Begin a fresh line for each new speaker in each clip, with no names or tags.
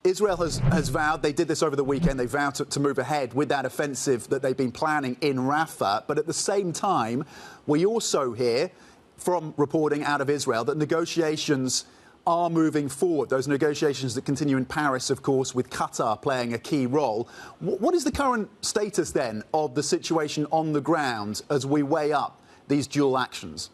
Israel has vowed, they did this over the weekend, they vowed to move ahead with that offensive that they've been planning in Rafah. But at the same time, we also hear from reporting out of Israel that negotiations are moving forward. Those negotiations that continue in Paris, of course, with Qatar playing a key role. What is the current status then of the situation on the ground as we weigh up these dual actions?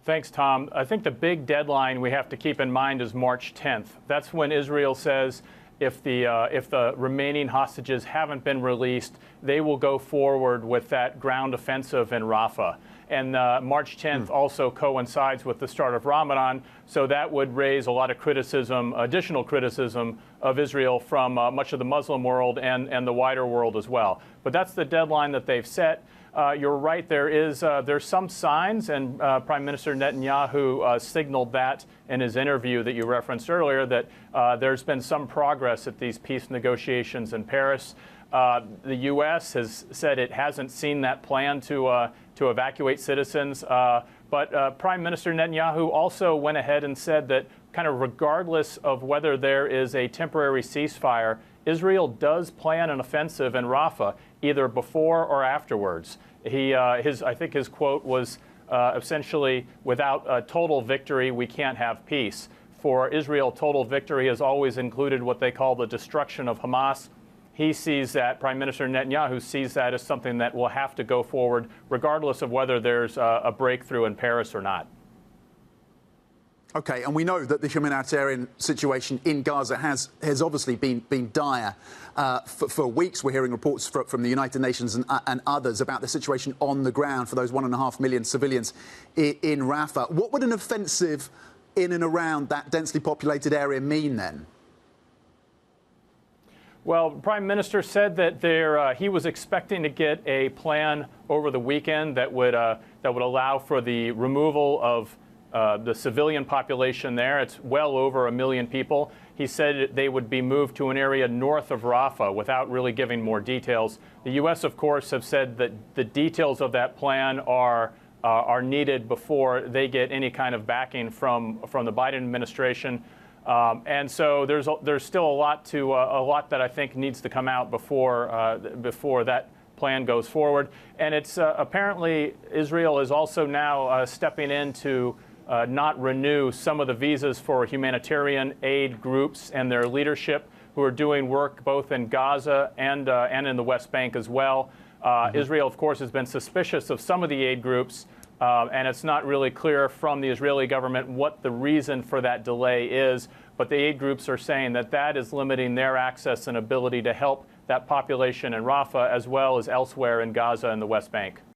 Thanks, Tom. I think the big deadline we have to keep in mind is March 10th. That's when Israel says if the remaining hostages haven't been released, they will go forward with that ground offensive in Rafah. And March 10th also coincides with the start of Ramadan, so that would raise a lot of criticism, additional criticism of Israel from much of the Muslim world and the wider world as well. But that's the deadline that they've set. You're right, there's some signs, and Prime Minister Netanyahu signaled that in his interview that you referenced earlier, that there's been some progress at these peace negotiations in Paris. The U.S. has said it hasn't seen that plan to evacuate citizens, but Prime Minister Netanyahu also went ahead and said that kind of regardless of whether there is a temporary ceasefire, Israel does plan an offensive in Rafah, either before or afterwards. I think his quote was essentially, without a total victory, we can't have peace. For Israel, total victory has always included what they call the destruction of Hamas. He sees that, Prime Minister Netanyahu sees that as something that will have to go forward, regardless of whether there's a breakthrough in Paris or not.
OK, and we know that the humanitarian situation in Gaza has obviously been dire for weeks. We're hearing reports from the United Nations and others about the situation on the ground for those 1.5 million civilians in Rafah. What would an offensive in and around that densely populated area mean then?
Well, the Prime Minister said that he was expecting to get a plan over the weekend that would allow for the removal of the civilian population there. It's well over 1 million people. He said they would be moved to an area north of Rafah without really giving more details. The U.S., of course, have said that the details of that plan are needed before they get any kind of backing from the Biden administration. And so there's still a lot that I think needs to come out before that plan goes forward. And it's apparently Israel is also now stepping in to not renew some of the visas for humanitarian aid groups and their leadership who are doing work both in Gaza and in the West Bank as well. Israel, of course, has been suspicious of some of the aid groups, and it's not really clear from the Israeli government what the reason for that delay is. But the aid groups are saying that that is limiting their access and ability to help that population in Rafah as well as elsewhere in Gaza and the West Bank.